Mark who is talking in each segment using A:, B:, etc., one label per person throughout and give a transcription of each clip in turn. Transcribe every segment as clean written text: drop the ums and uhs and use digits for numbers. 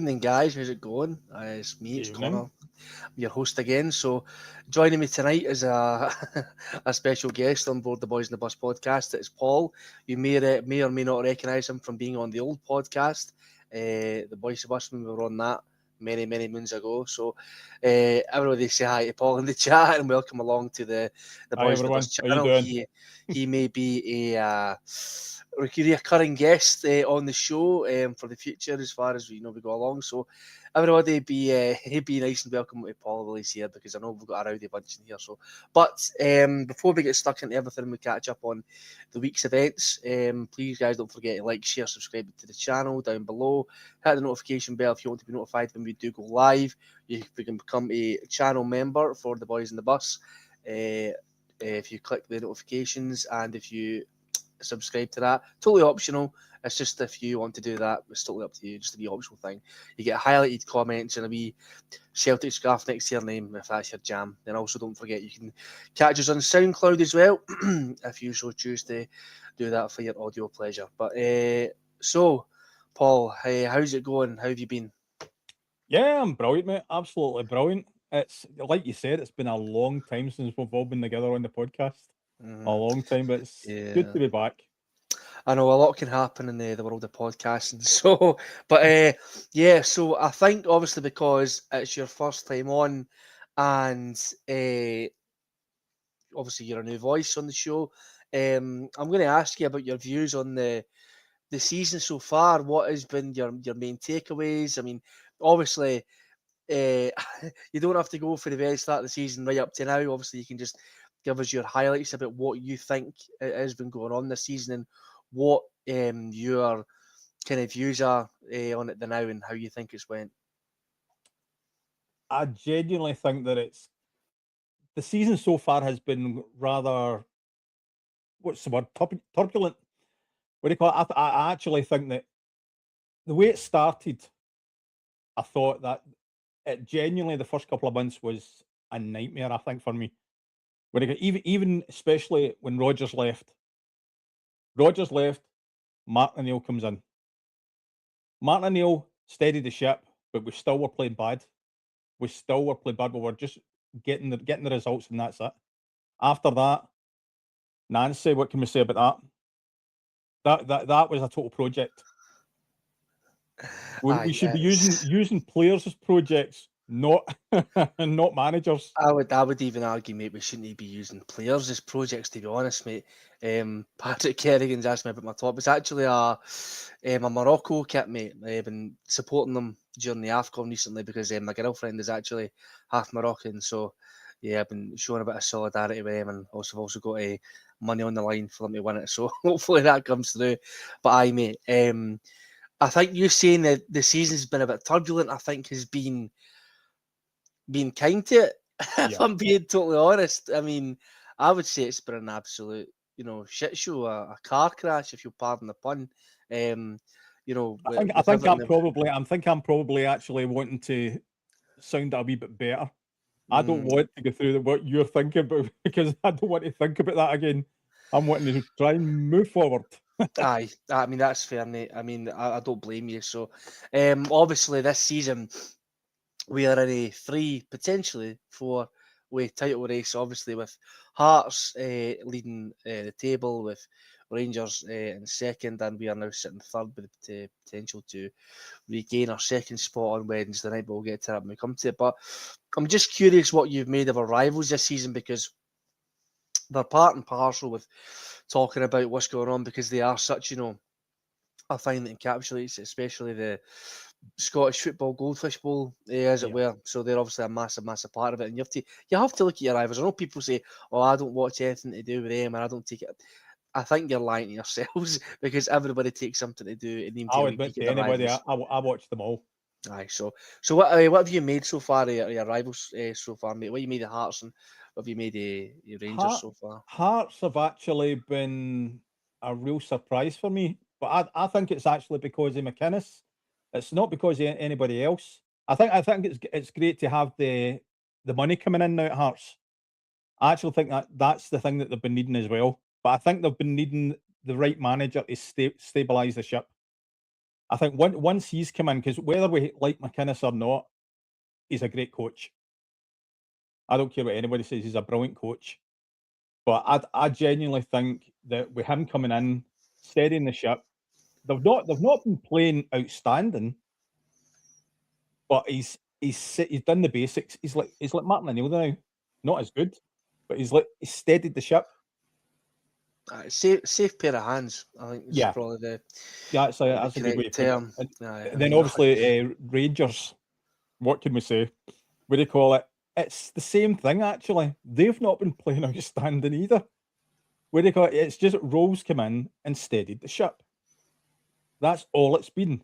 A: evening, guys. How's it going? It's me, it's
B: Evening.
A: Conor, your host again. So, joining me tonight is a a special guest on board the Boys in the Bus podcast. It's Paul. You may or may not recognise him from being on the old podcast, the Boys in the Bus, when we were on that many moons ago. So, everybody say hi to Paul in the chat and welcome along to the
B: Hi
A: Boys in the
B: everyone,
A: Bus
B: how you
A: channel.
B: doing?
A: He may be a recurring guest on the show for the future as far as we go along. So everybody be nice and welcome to Paul while he's here, because I know we've got a rowdy bunch in here. So, but before we get stuck into everything, we catch up on the week's events. Please, guys, don't forget to like, share, subscribe to the channel down below. Hit the notification bell if you want to be notified when we do go live. You can become a channel member for the Boys in the Bus. If you click the notifications and if you subscribe to that, totally optional. It's just if you want to do that, it's totally up to you. Just a wee optional thing. You get highlighted comments and a wee Celtic scarf next to your name if that's your jam. Then also don't forget you can catch us on SoundCloud as well if you so choose to do that for your audio pleasure. But so, Paul, how's it going? How have you been?
B: Yeah, I'm brilliant, mate. Absolutely brilliant. It's like you said, it's been a long time since we've all been together on the podcast. A long time, but it's good to be back.
A: I know a lot can happen in the world of podcasting. So, but yeah, so I think obviously because it's your first time on, and obviously you're a new voice on the show, I'm going to ask you about your views on the season so far. What has been your main takeaways? I mean, obviously, you don't have to go for the very start of the season right up to now. Obviously, you can just give us your highlights about what you think has been going on this season and what your kind of views are on it now and how you think it's went.
B: I genuinely think that the season so far has been rather, what's the word, turbulent. What do you call it? I actually think that the way it started, I thought that it genuinely, the first couple of months was a nightmare, I think, for me. Even especially when Rodgers left. Martin O'Neill comes in. Martin O'Neill steadied the ship, but we still were playing bad. We were just getting the results, and that's it. After that, Nancy, what can we say about that? That was a total project. We should be using players as projects, not not managers.
A: I would even argue, mate, we shouldn't be using players as projects, to be honest, mate. Patrick Kerrigan's asked me about my top. It's actually a Morocco kit, mate. I've been supporting them during the AFCON recently because my girlfriend is actually half Moroccan. So, yeah, I've been showing a bit of solidarity with them, and also I've also got money on the line for them to win it. So hopefully that comes through. But aye, mate, I think you saying that the season's been a bit turbulent, I think has been kind to it. If I'm being totally honest, I mean, I would say it's been an absolute, shit show, a car crash, if you pardon the pun.
B: I think I'm probably actually wanting to sound a wee bit better. I don't want to go through what you're thinking about because I don't want to think about that again. I'm wanting to try and move forward.
A: Aye, I mean that's fair, mate. I mean, I don't blame you. So, obviously this season we are in a 3, potentially 4-way title race. Obviously with Hearts leading the table, with Rangers in second, and we are now sitting third with the potential to regain our second spot on Wednesday night. But we'll get to that when we come to it. But I'm just curious what you've made of our rivals this season, because they're part and parcel with talking about what's going on, because they are such, I find that encapsulates especially the Scottish football goldfish bowl, as it were. So they're obviously a massive part of it, and you have to look at your rivals. I know people say, "Oh, I don't watch anything to do with them, and I don't take it." I think you're lying to yourselves because everybody takes something to do, and
B: I'll admit to anybody, I watch them all.
A: Aye, so what have you made so far of your rivals so far, mate? What you made of Hearts, and what have you made of your Rangers so far?
B: Hearts have actually been a real surprise for me, but I think it's actually because of McInnes. It's not because of anybody else. I think it's great to have the money coming in now at Hearts. I actually think that's the thing that they've been needing as well. But I think they've been needing the right manager to stabilise the ship. I think once he's come in, because whether we like McInnes or not, he's a great coach. I don't care what anybody says, he's a brilliant coach. But I genuinely think that with him coming in, steadying the ship, they've not been playing outstanding, but he's done the basics. He's like Martin O'Neill now, not as good, but he's steadied the ship.
A: Safe pair of hands, I think. Is probably the
B: that's a good way to
A: term.
B: put it. And then obviously Rangers. What can we say? What do you call it? It's the same thing actually. They've not been playing outstanding either. What do you call it? It's just Rolls come in and steadied the ship. That's all it's been.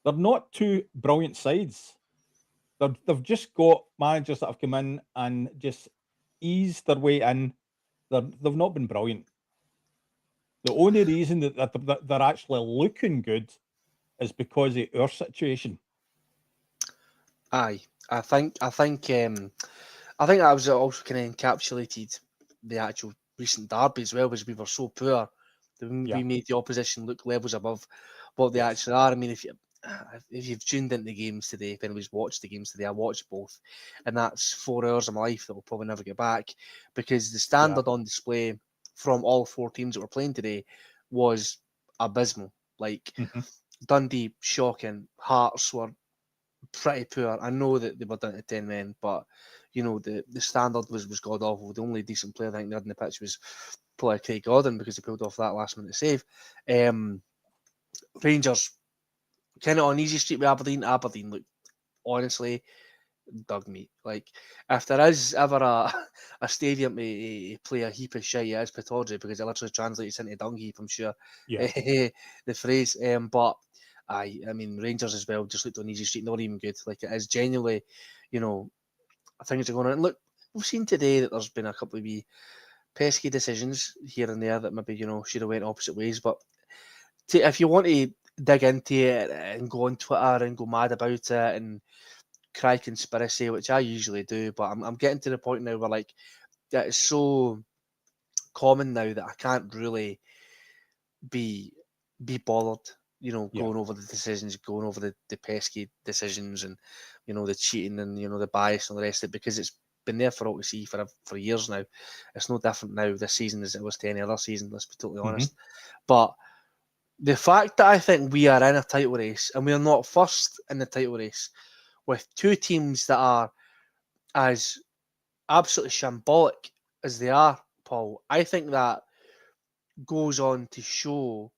B: They're not two brilliant sides. They've just got managers that have come in and just eased their way in. They've not been brilliant. The only reason that they're actually looking good is because of our situation.
A: Aye, I think that was also kind of encapsulated the actual recent derby as well, because we were so poor that we made the opposition look levels above what they actually are. I mean, if you've tuned into the games today, if anybody's watched the games today, I watched both, and that's 4 hours of my life that we'll probably never get back, because the standard on display from all 4 teams that were playing today was abysmal. Like Dundee, shocking. Hearts were pretty poor. I know that they were down to 10 men, but you know, the standard was god awful. The only decent player I think they had in the pitch was probably Craig Gordon, because he pulled off that last minute save. Rangers kind of on easy street with Aberdeen. Aberdeen look, honestly, dug me. Like, if there is ever a stadium to play a heap of shit, it's Pittodrie, because it literally translates into dung heap, I'm sure. The phrase. But I mean, Rangers as well just looked on easy street, not even good. Like, it is genuinely, you know, things are going on. And look, we've seen today that there's been a couple of wee pesky decisions here and there that maybe, you know, should have went opposite ways. But if you want to dig into it and go on Twitter and go mad about it and cry conspiracy, which I usually do, but I'm getting to the point now where, like, that is so common now that I can't really be bothered, you know, going over the decisions, going over the pesky decisions, and, you know, the cheating and, you know, the bias and the rest of it, because it's been there for all to see for years now. It's no different now this season as it was to any other season, let's be totally honest. But the fact that I think we are in a title race, and we are not first in the title race, with 2 teams that are as absolutely shambolic as they are, Paul, I think that goes on to show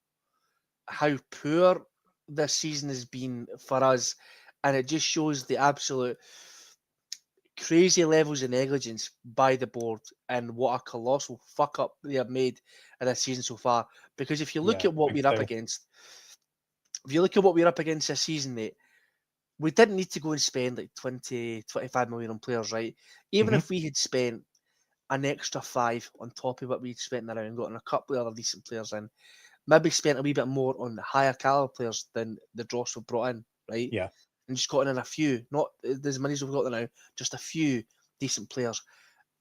A: how poor this season has been for us, and it just shows the absolute crazy levels of negligence by the board and what a colossal fuck up they have made in this season so far. Because if you look at what we're up against, this season, mate, we didn't need to go and spend like 20, 25 million on players, right? Even if we had spent an extra 5 on top of what we'd spent around and gotten a couple of other decent players in, maybe spent a wee bit more on higher caliber players than the dross we've brought in, right?
B: Yeah.
A: And just gotten in a few, not as many as we've got now, just a few decent players.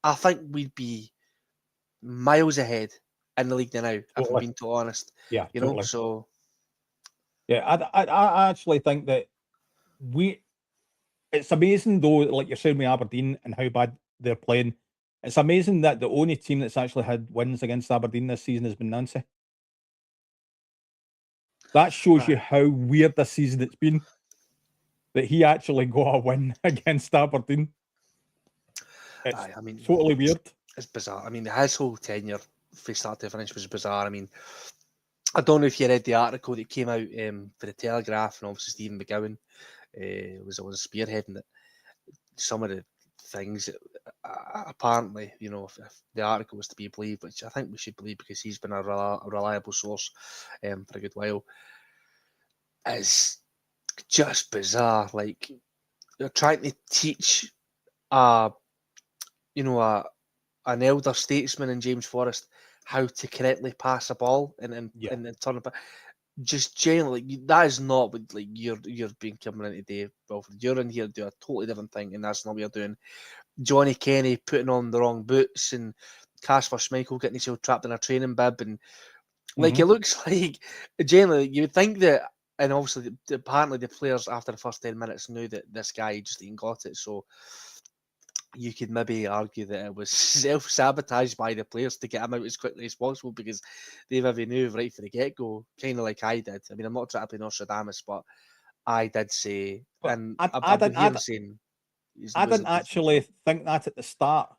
A: I think we'd be miles ahead in the league now, if I'm being totally honest.
B: Yeah,
A: you know, so.
B: Yeah, I actually think that it's amazing though, like you're saying with Aberdeen and how bad they're playing. It's amazing that the only team that's actually had wins against Aberdeen this season has been Nancy. That shows you how weird this season it's been, that he actually got a win against Aberdeen. I mean, totally weird.
A: It's bizarre. I mean, his whole tenure from start to finish was bizarre. I mean, I don't know if you read the article that came out for the Telegraph, and obviously Stephen McGowan was spearheading it. Some of the things that, apparently, you know, if the article was to be believed, which I think we should believe because he's been a reliable source for a good while, is just bizarre. Like, you're trying to teach an elder statesman in James Forrest how to correctly pass a ball and turn it back. Just generally, that is not what, like, you're being coming in today, Wilfred. You're in here to do a totally different thing, and that's not what you're doing. Johnny Kenny putting on the wrong boots, and Kasper Schmeichel getting himself trapped in a training bib, and like, it looks like, generally, you would think that and obviously, apparently the players after the first 10 minutes knew that this guy just ain't got it. So you could maybe argue that it was self-sabotaged by the players to get him out as quickly as possible because they maybe knew right from the get-go, kind of like I did. I mean, I'm not trying to play Nostradamus, but I did say,
B: But
A: and
B: I
A: I've been
B: didn't,
A: hearing saying,
B: I didn't actually think that at the start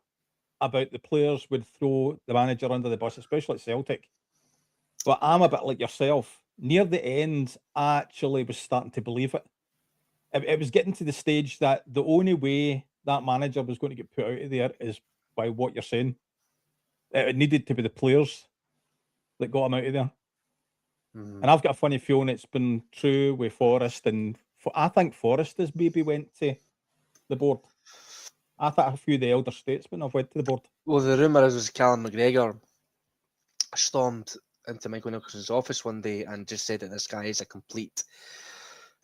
B: about the players would throw the manager under the bus, especially at Celtic. But I'm a bit like yourself. Near the end, I actually was starting to believe it. It was getting to the stage that the only way that manager was going to get put out of there is by what you're saying. It needed to be the players that got him out of there. And I've got a funny feeling it's been true with Forrest, and I think Forrest has maybe went to the board. I think a few of the elder statesmen have went to the board.
A: Well, the rumour is Callum McGregor stormed into Michael Nicholson's office one day and just said that this guy is a complete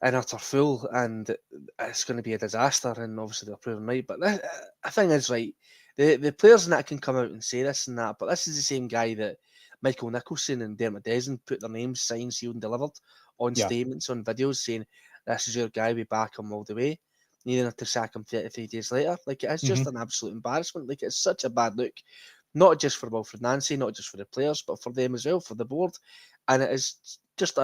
A: and utter fool and it's going to be a disaster, and obviously they're proven right. But the thing is, right, the players and that can come out and say this and that, but this is the same guy that Michael Nicholson and Dermot Desmond put their names signed, sealed and delivered on statements, on videos saying, this is your guy, we back him all the way. You didn't have to sack him 33 days later. Like, it's just an absolute embarrassment. Like, it's such a bad look, not just for Wilfred Nancy, not just for the players, but for them as well, for the board. And it is just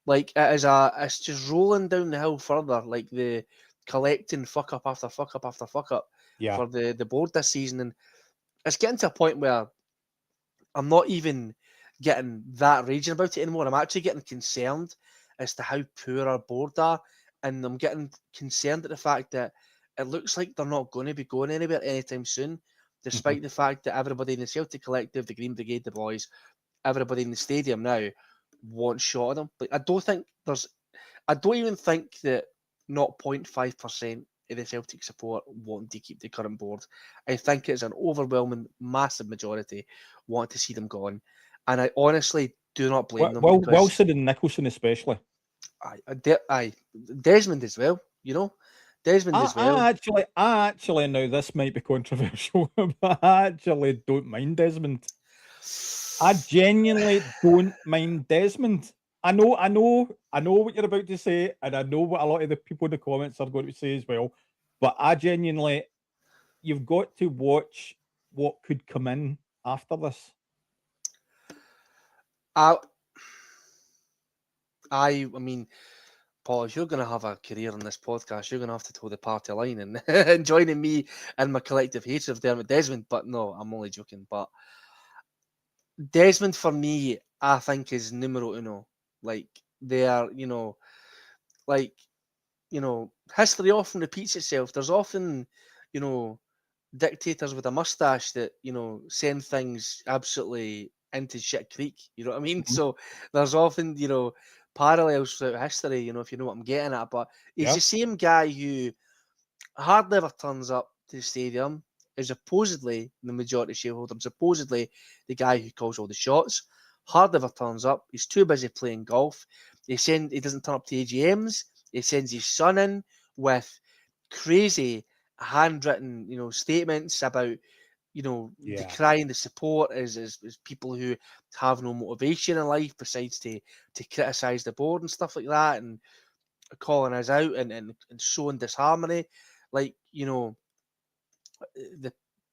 A: it's just rolling down the hill further, like the collecting fuck up after fuck up after fuck up for the board this season. And it's getting to a point where I'm not even getting that raging about it anymore. I'm actually getting concerned as to how poor our board are. And I'm getting concerned at the fact that it looks like they're not going to be going anywhere anytime soon, despite the fact that everybody in the Celtic Collective, the Green Brigade, the Boys, everybody in the stadium now wants shot of them. Like, I don't even think that 0.5% of the Celtic support want to keep the current board. I think it's an overwhelming, massive majority want to see them gone. And I honestly do not blame them.
B: Wilson and Nicholson especially.
A: Desmond as well, you know? Desmond as well.
B: I actually, now this might be controversial, but I actually don't mind Desmond. I genuinely don't mind Desmond. I know what you're about to say, and I know what a lot of the people in the comments are going to say as well. But I genuinely, you've got to watch what could come in after this.
A: I mean, Paul, if you're going to have a career on this podcast, you're going to have to toe the party line and joining me in my collective hatred of Dermot Desmond. But no, I'm only joking. But Desmond, for me, I think is numero uno. Like, they are, history often repeats itself. There's often, dictators with a mustache that, send things absolutely into shit creek. You know what I mean? So there's often, parallels throughout history, if you know what I'm getting at. But he's the same guy who hardly ever turns up to the stadium, is supposedly the majority shareholder, supposedly the guy who calls all the shots, hardly ever turns up. He's too busy playing golf. He doesn't turn up to AGMs. He sends his son in with crazy handwritten, statements about, decrying the support as people who have no motivation in life besides to criticise the board and stuff like that, and calling us out and showing disharmony. Like, the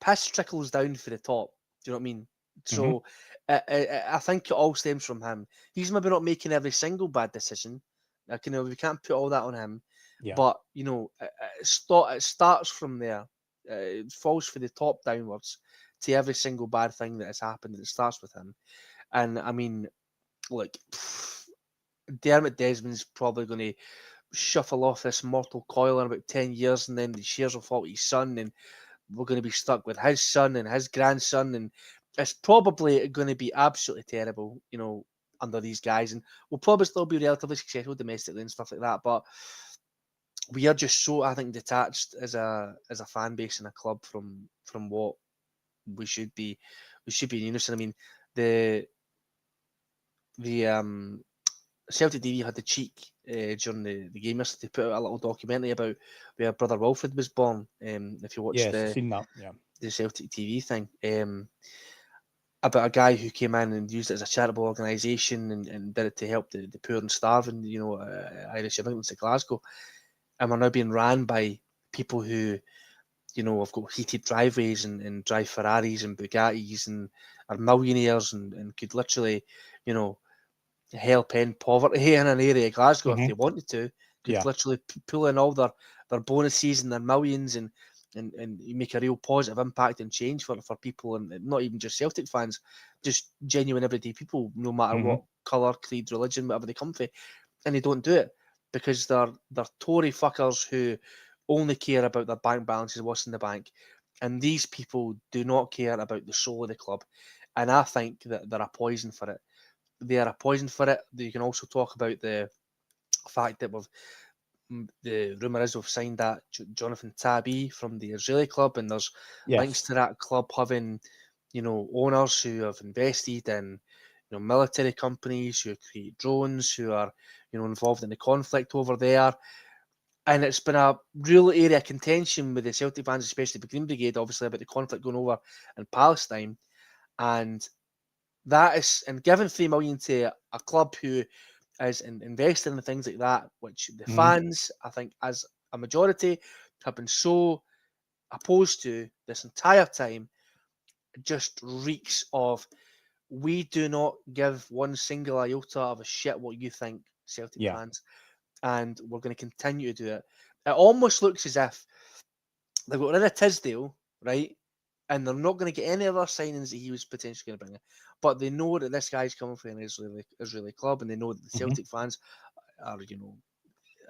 A: piss trickles down for the top. Do you know what I mean? So I think it all stems from him. He's maybe not making every single bad decision. Like, we can't put all that on him. But, it starts from there. It falls from the top downwards to every single bad thing that has happened. It starts with him. And, I mean, look, Dermot Desmond's probably going to shuffle off this mortal coil in about 10 years, and then the shares will fall to his son, and we're going to be stuck with his son and his grandson, and it's probably going to be absolutely terrible, under these guys, and we'll probably still be relatively successful domestically and stuff like that, but we are just so, I think, detached as a fan base and a club from what we should be in unison. I mean, the Celtic TV had the cheek during the game yesterday to put out a little documentary about where brother Wilfred was born. If you watch
B: seen that,
A: the Celtic TV thing, about a guy who came in and used it as a charitable organisation and did it to help the poor and starving, Irish immigrants at Glasgow, and we're now being ran by people who, have got heated driveways and drive Ferraris and Bugattis and are millionaires and could literally, help end poverty in an area of Glasgow if they wanted to. Could literally pull in all their bonuses and their millions and make a real positive impact and change for people, and not even just Celtic fans, just genuine everyday people, no matter what colour, creed, religion, whatever they come from, and they don't do it because they're Tory fuckers who only care about their bank balances, what's in the bank, and these people do not care about the soul of the club, and I think that they're a poison for it. They are a poison for it. You can also talk about the fact that the rumour is we've signed that Jonathan Tabby from the Israeli club, and there's links to that club having, owners who have invested in, military companies who create drones, who are, involved in the conflict over there. And it's been a real area of contention with the Celtic fans, especially the Green Brigade, obviously, about the conflict going over in Palestine. And that is, and giving 3 million to a club who is investing in things like that, which the fans, I think, as a majority, have been so opposed to this entire time, just reeks of, we do not give one single iota of a shit what you think, Celtic fans, and we're going to continue to do it. It almost looks as if they've got rid of Tisdale, right? And they're not going to get any other signings that he was potentially going to bring in. But they know that this guy's coming from an Israeli club, and they know that the Celtic fans are,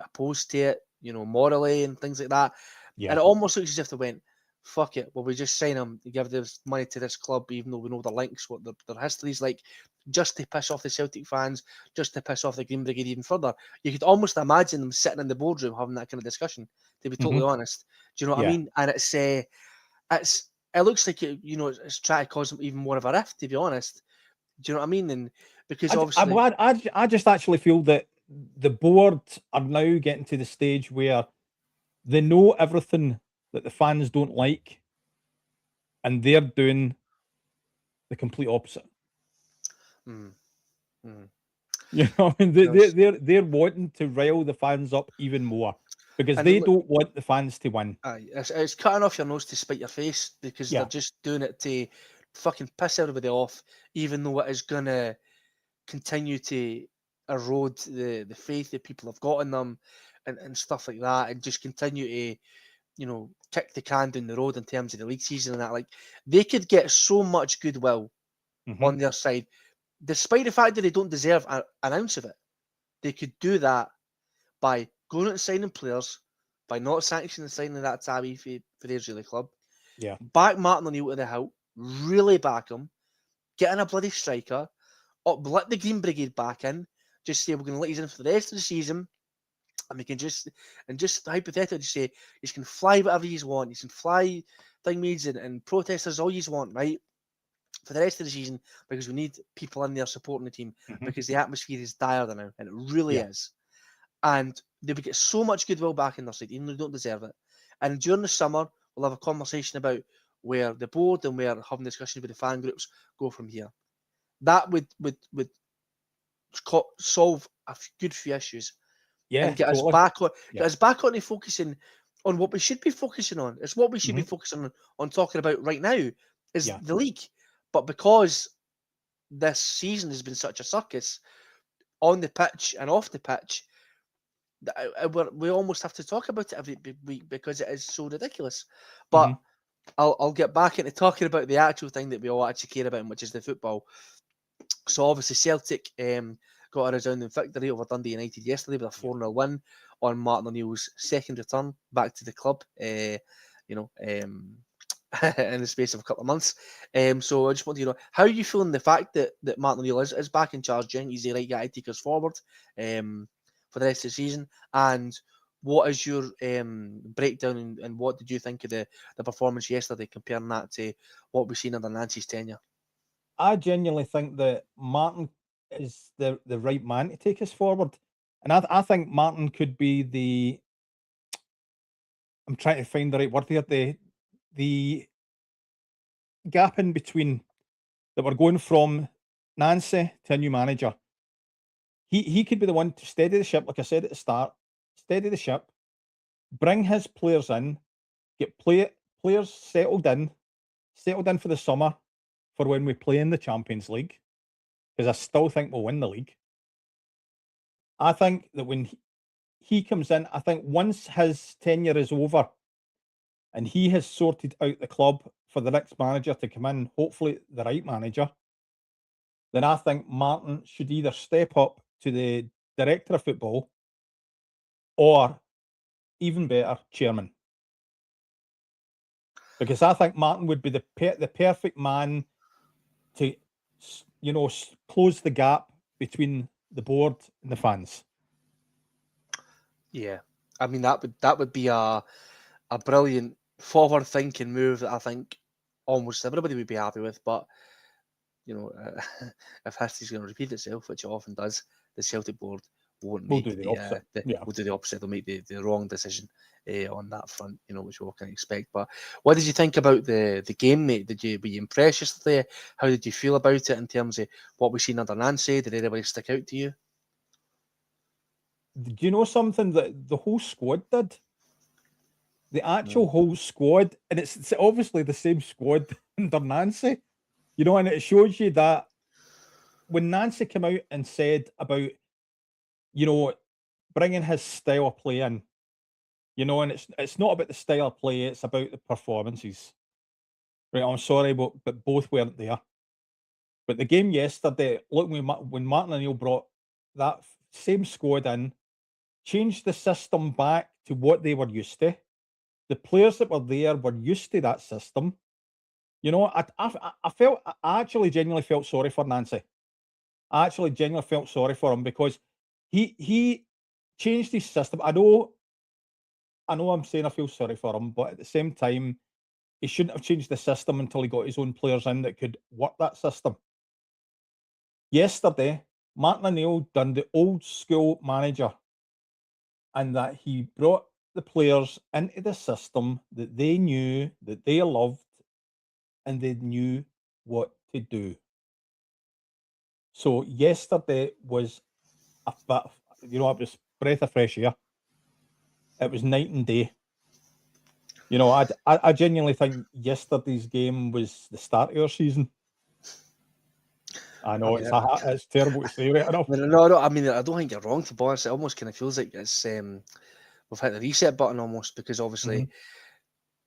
A: opposed to it, morally and things like that. And it almost looks as if they went, fuck it, well, we just sign him, give this money to this club, even though we know their links, what their history's like, just to piss off the Celtic fans, just to piss off the Green Brigade even further. You could almost imagine them sitting in the boardroom having that kind of discussion, to be totally honest. Do you know what I mean? And it looks like it's trying to cause them even more of a rift, to be honest. Do you know what I mean? And because obviously,
B: I just actually feel that the board are now getting to the stage where they know everything that the fans don't like, and they're doing the complete opposite. You know, I mean, they're wanting to rile the fans up even more because they don't want the fans to win.
A: It's cutting off your nose to spite your face, because they're just doing it to fucking piss everybody off, even though it is gonna continue to erode the faith that people have got in them and stuff like that, and just continue to kick the can down the road in terms of the league season and that. Like, they could get so much goodwill on their side, despite the fact that they don't deserve an ounce of it. They could do that by going out and signing players, by not sanctioning the signing of that Tabby for the Israeli club. Back Martin O'Neill to the hilt, really back him, getting a bloody striker, let the Green Brigade back in, just say we're going to let you in for the rest of the season, and we can just hypothetically just say you can fly whatever you want, you can fly thingies and protesters all you want, right? For the rest of the season, because we need people in there supporting the team, because the atmosphere is dire now, and it really is. And they would get so much goodwill back in their side, even though they don't deserve it. And during the summer, we'll have a conversation about where the board and where having discussions with the fan groups go from here. That would solve a good few issues, and get us back on to focusing on what we should be focusing on. It's what we should be focusing on talking about right now is the league. But because this season has been such a circus on the pitch and off the pitch, we almost have to talk about it every week because it is so ridiculous. But I'll get back into talking about the actual thing that we all actually care about, which is the football. So obviously Celtic got a resounding victory over Dundee United yesterday with a 4-0 win on Martin O'Neill's second return back to the club. In the space of a couple of months. So I just want to know, how are you feeling the fact that Martin O'Neill is back in charge? Do you think he's the right guy to take us forward for the rest of the season? And what is your breakdown and what did you think of the performance yesterday, comparing that to what we've seen under Nancy's tenure?
B: I genuinely think that Martin is the right man to take us forward. And I think Martin could be I'm trying to find the right word here, the gap in between that we're going from Nancy to a new manager. He could be the one to steady the ship, like I said at the start, steady the ship, bring his players in, get players settled in for the summer for when we play in the Champions League, because I still think we'll win the league. I think that when he comes in, I think once his tenure is over and he has sorted out the club for the next manager to come in, hopefully the right manager, then I think Martin should either step up to the director of football or, even better, chairman. Because I think Martin would be the perfect man to, close the gap between the board and the fans.
A: Yeah, I mean that would be a brilliant forward-thinking move that I think almost everybody would be happy with. But if history's going to repeat itself, which it often does, the Celtic board won't
B: We'll
A: make
B: do the opposite.
A: We'll do the opposite. They'll make the wrong decision on that front, which we all can expect. But what did you think about the game, mate? Were you impressed yesterday? How did you feel about it in terms of what we've seen under Nancy? Did anybody stick out to you?
B: Do you know something that the whole squad did? The actual whole squad, and it's obviously the same squad under Nancy, and it shows you that when Nancy came out and said about, bringing his style of play in, and it's not about the style of play, it's about the performances. Right, I'm sorry, but both weren't there. But the game yesterday, look, when Martin O'Neill brought that same squad in, changed the system back to what they were used to. The players that were there were used to that system. I actually genuinely felt sorry for Nancy. I actually genuinely felt sorry for him because he changed his system. I know I'm saying I feel sorry for him, but at the same time, he shouldn't have changed the system until he got his own players in that could work that system. Yesterday, Martin O'Neill done the old school manager, and that he brought the players into the system that they knew, that they loved, and they knew what to do. So yesterday was a bit, it was breath of fresh air. It was night and day. I genuinely think yesterday's game was the start of our season. I know it's terrible to say right enough.
A: No, I mean, I don't think you're wrong, to be honest. It almost kind of feels like it's we've hit the reset button almost, because obviously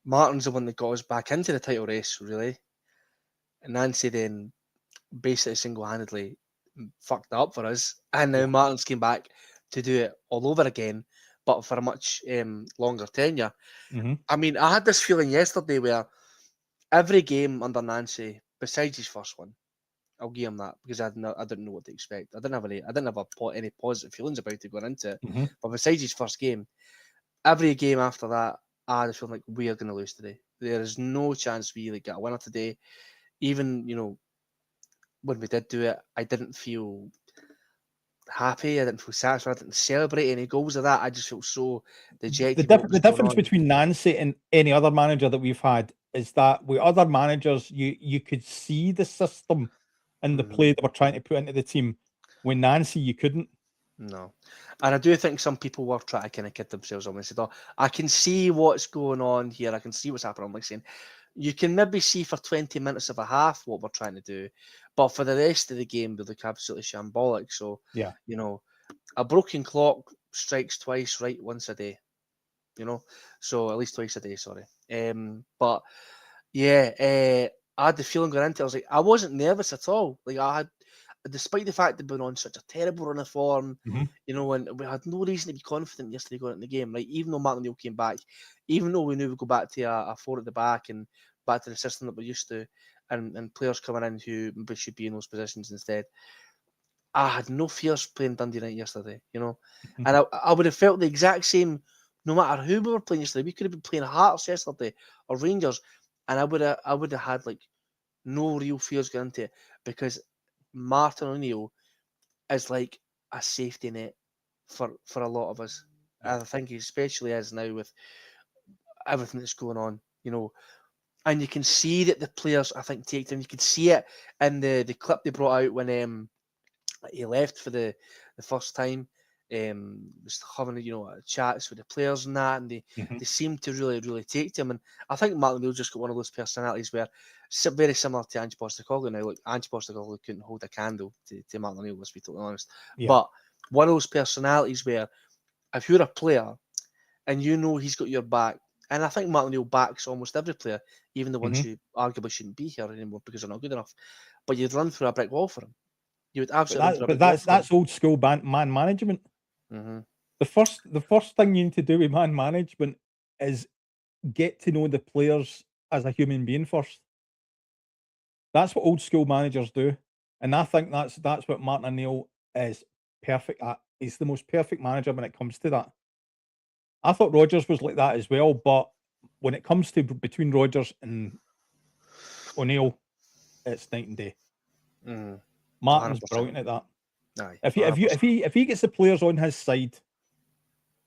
A: Martin's the one that got us back into the title race, really. And Nancy then basically single-handedly fucked up for us. And now Martin's came back to do it all over again, but for a much longer tenure. I mean, I had this feeling yesterday where every game under Nancy, besides his first one, I'll give him that, because I didn't know what to expect. I didn't have any positive feelings about it going into it. But besides his first game, every game after that, I had a feeling like we are going to lose today. There is no chance we get a winner today. Even when we did do it, I didn't feel happy. I didn't feel satisfied. I didn't celebrate any goals of that. I just felt so dejected.
B: The difference between Nancy and any other manager that we've had is that with other managers, you could see the system and the play that we're trying to put into the team. With Nancy, you couldn't.
A: No. And I do think some people were trying to kind of kid themselves on and said, I can see what's going on here. I can see what's happening. I'm like saying, you can maybe see for 20 minutes of a half what we're trying to do, but for the rest of the game, they look absolutely shambolic. So, a broken clock strikes twice, right, once a day, so at least twice a day, sorry. But yeah, I had the feeling going into it, I wasn't nervous at all. Like, I had, despite the fact they'd been on such a terrible run of form, and we had no reason to be confident yesterday going into the game, right? Even though Martin O'Neill came back, even though we knew we'd go back to a four at the back and back to the system that we're used to, and players coming in who maybe should be in those positions instead, I had no fears playing Dundee United yesterday, and I would have felt the exact same no matter who we were playing yesterday. We could have been playing Hearts yesterday or Rangers, and I would have had like no real fears going into it, because Martin O'Neill is like a safety net for a lot of us. I think he especially is now with everything that's going on. And you can see that the players, I think, take them. You could see it in the clip they brought out when he left for the first time. Just having chats with the players and that, and they seem to really take to him. And I think Martin O'Neill's just got one of those personalities where very similar to Ange Postecoglou. Now, look, Ange Postecoglou couldn't hold a candle to Martin O'Neill, let's be totally honest.
B: Yeah.
A: But one of those personalities where if you're a player and you know he's got your back, and I think Martin O'Neill backs almost every player, even the ones who arguably shouldn't be here anymore because they're not good enough. But you'd run through a brick wall for him. You would absolutely run through a brick wall for him.
B: That's old school man management. The first thing you need to do with man management is get to know the players as a human being first. That's what old school managers do, and I think that's what Martin O'Neill is perfect at. He's the most perfect manager when it comes to that. I thought Rodgers was like that as well, but when it comes to between Rodgers and O'Neill, it's night and day. Martin's
A: 100%.
B: brilliant at that.
A: Aye,
B: If he gets the players on his side,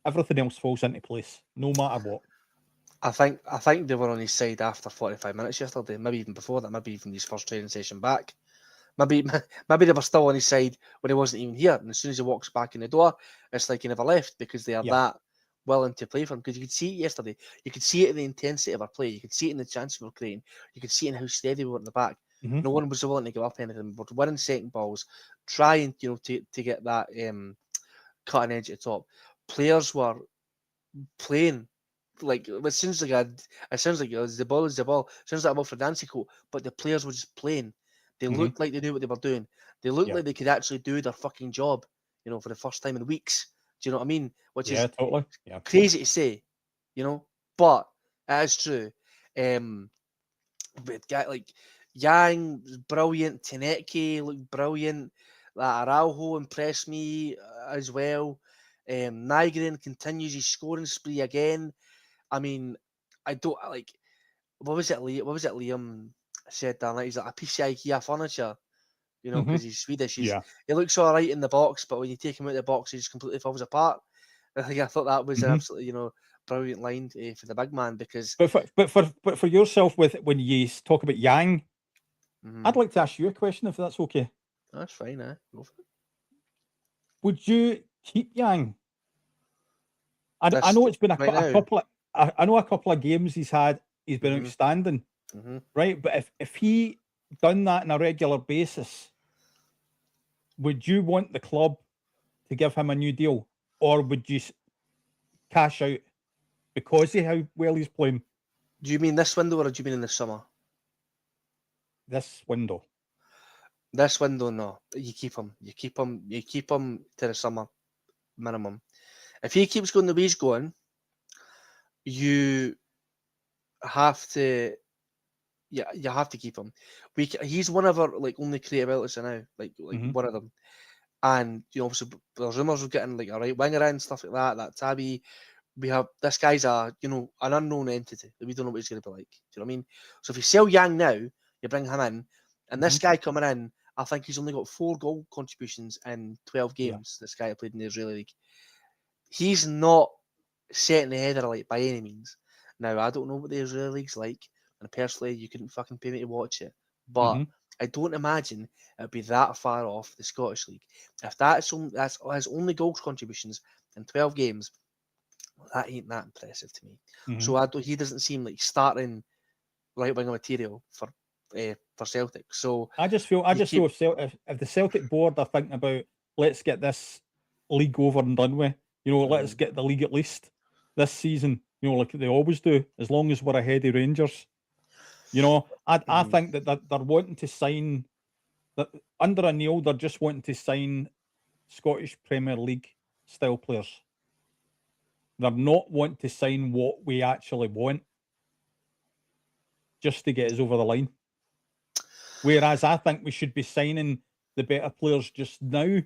B: everything else falls into place, no matter what.
A: I think they were on his side after 45 minutes yesterday, maybe even before that, maybe even his first training session back. Maybe they were still on his side when he wasn't even here. And as soon as he walks back in the door, it's like he never left because they are that willing to play for him. Because you could see it yesterday. You could see it in the intensity of our play. You could see it in the chance we were creating. You could see it in how steady we were in the back. No one was willing to give up anything. We're winning second balls, trying to get that cutting edge at the top. Players were playing. Like it sounds like the ball is the ball. It sounds like a ball for Nancy Coat, but the players were just playing. They looked like they knew what they were doing. They looked like they could actually do their fucking job, for the first time in weeks. Do you know what I mean? Which is
B: totally.
A: Crazy to say, but it is true. But guy like Yang was brilliant. Teneke looked brilliant. Araujo impressed me as well. Nygren continues his scoring spree again. I mean, I don't like. What was it Liam said that night? He's like a piece of IKEA furniture, because he's Swedish. He looks all right in the box, but when you take him out of the box, he just completely falls apart. I thought that was an absolutely, brilliant line for the big man because.
B: But for yourself, when you talk about Yang, I'd like to ask you a question if that's okay.
A: That's fine, go for it.
B: Would you keep Yang? I know it's been a couple. I know a couple of games he's been outstanding, right? But if he done that on a regular basis, would you want the club to give him a new deal, or would you cash out because of how well he's playing?
A: Do you mean this window, or do you mean in the summer?
B: This window.
A: This window, no. You keep him. You keep him to the summer minimum. If he keeps going the way he's going, you have to. Yeah, you have to keep him. He's one of our only creative outlets now, one of them. And obviously there's rumours of getting a right winger in, stuff like that. That Tabby. We have this guy's an unknown entity that we don't know what he's going to be like. Do you know what I mean? So if you sell Yang now, you bring him in, and this guy coming in, I think he's only got 4 goal contributions in 12 games. This guy played in the Israeli league. He's not setting the header light by any means. Now I don't know what the Israeli league's like, and personally, you couldn't fucking pay me to watch it. But I don't imagine it'd be that far off the Scottish league. If that's his only goal contributions in 12 games. That ain't that impressive to me. So he doesn't seem like starting right winger material for Celtic. So
B: I just feel if the Celtic board are thinking about let's get this league over and done with, let's get the league at least this season, like they always do, as long as we're ahead of Rangers. I think that they're wanting to sign that under O'Neill, they're just wanting to sign Scottish Premier League style players. They're not wanting to sign what we actually want just to get us over the line. Whereas I think we should be signing the better players just now,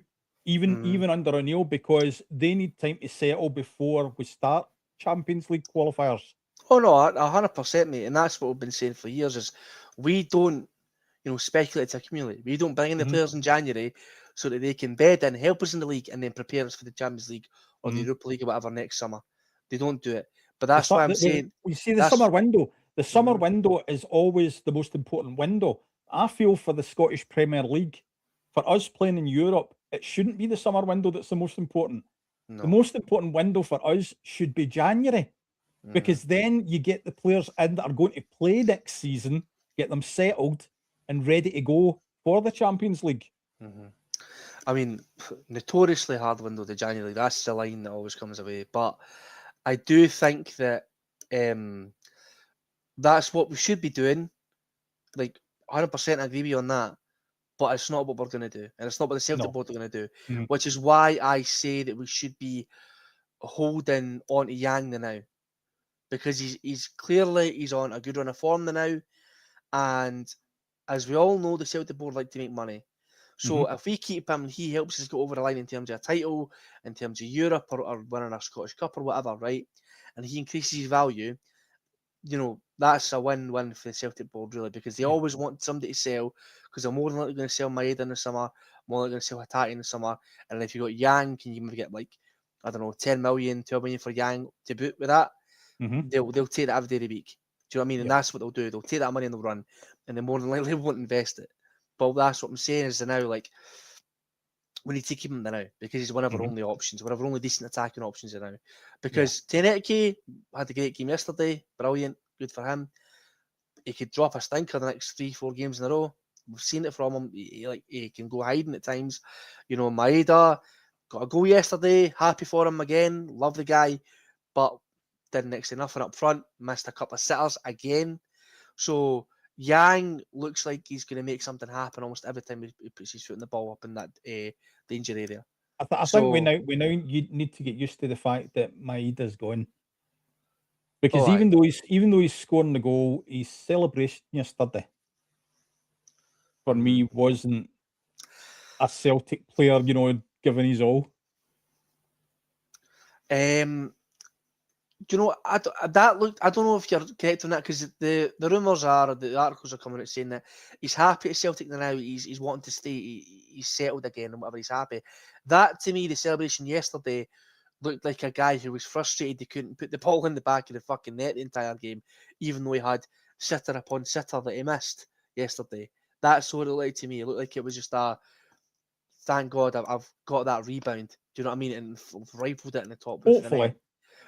B: even under O'Neill, because they need time to settle before we start Champions League qualifiers.
A: Oh no, 100%, mate, and that's what we've been saying for years. Is we don't, speculate to accumulate. We don't bring in the players in January so that they can bed in, help us in the league, and then prepare us for the Champions League or the Europa League or whatever next summer. They don't do it. But that's why I'm saying
B: we see the summer window. The summer window is always the most important window. I feel for the Scottish Premier League, for us playing in Europe, it shouldn't be the summer window that's the most important.
A: No.
B: The most important window for us should be January, because then you get the players in that are going to play next season, get them settled and ready to go for the Champions League.
A: I mean, notoriously hard window to January. That's the line that always comes away. But I do think that that's what we should be doing. Like, 100% agree with you on that. But it's not what we're going to do. And it's not what the Celtic board are going to do. Which is why I say that we should be holding on to Yang now. Because he's clearly he's on a good run of form now. And as we all know, the Celtic board like to make money. So if we keep him, he helps us go over the line in terms of a title, in terms of Europe, or winning a Scottish Cup or whatever, right? And he increases his value, you know, that's a win-win for the Celtic board, really, because they always want somebody to sell, because they're more than likely going to sell Maeda in the summer, more likely going to sell Hatate in the summer. And if you got Yang, can you maybe get like, I don't know, 10 million, 12 million for Yang to boot with that? They'll take that every day of the week. Do you know what I mean? And that's what they'll do. They'll take that money and they'll run, and they more than likely won't invest it. But that's what I'm saying is that now, like, we need to keep him there now because he's one of our only options, one of our only decent attacking options now. Because Tenetke had a great game yesterday, brilliant, good for him. He could drop a stinker the next 3-4 games in a row. We've seen it from him. He can go hiding at times. You know, Maeda got a goal yesterday. Happy for him again. Love the guy, but did next to nothing up front. Missed a couple of sitters again. So Yang looks like he's going to make something happen almost every time he puts his foot in the ball up in that danger area.
B: I think we now you need to get used to the fact that Maeda's gone, because even though he's scoring the goal, his celebration yesterday for me wasn't a Celtic player, you know, giving his all.
A: Do you know that looked? I don't know if you're correct on that, because the rumours are, the articles are coming out saying that he's happy at Celtic now. He's wanting to stay. He's settled again and whatever. He's happy. That, to me, the celebration yesterday looked like a guy who was frustrated he couldn't put the ball in the back of the fucking net the entire game, even though he had sitter upon sitter that he missed yesterday. That's what it looked like to me. It looked like it was just a thank God I've got that rebound. Do you know what I mean? And rifled it in the top.